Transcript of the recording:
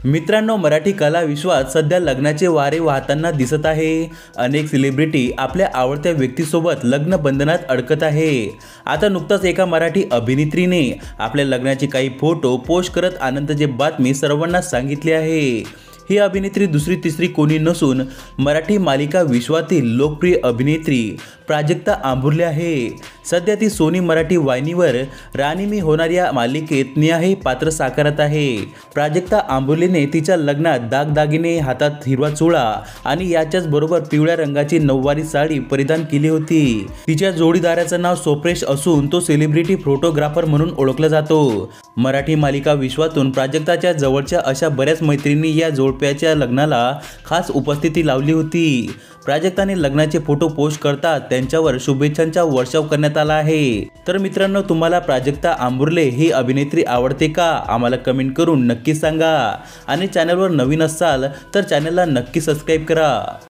मित्रांनो, मराठी कला विश्वात सध्या लग्नाचे वारे वाहताना दिसत आहे। अनेक सेलिब्रिटी आपल्या आवडत्या व्यक्तीसोबत लग्न बंधनात अडकत आहे। आता नुकताच एका मराठी अभिनेत्रीने आपल्या लग्नाचे काही फोटो पोस्ट करत आनंदाची बातमी सर्वांना सांगितली आहे। ही अभिनेत्री दुसरी तिसरी कोणी नसून मराठी मालिका विश्वातील लोकप्रिय अभिनेत्री प्राजक्ता आंबुर्ले आहे। सध्या ती सोनी मराठी वाहिनीवर राणी मी होणार या मालिकेत निहाही पात्र साकारत आहे। प्राजक्ता आंबुर्लेने तिच्या लग्नात दागदागिने, हातात हिरवा चुडा आणि याच्याच बरोबर पिवळ्या रंगाची नऊवारी साडी परिधान केली होती। तिच्या जोडीदाराचं नाव सोप्रेश असून तो सेलिब्रिटी फोटोग्राफर म्हणून ओळखला जातो। मराठी मालिका विश्वातून प्राजक्ताच्या जवळच्या अशा बऱ्याच मैत्रिणी या जोडप्याच्या लग्नाला खास उपस्थिती लावली होती। प्राजक्ताने लग्नाचे फोटो पोस्ट करतात त्यांच्यावर शुभेच्छांचा वर्षाव करण्यात आला आहे। तर मित्रांनो, तुम्हाला प्राजक्ता आंबुर्ले ही अभिनेत्री आवडते का? आम्हाला कमेंट करून नक्की सांगा आणि चॅनलवर नवीन असाल तर चॅनलला नक्की सबस्क्राईब करा।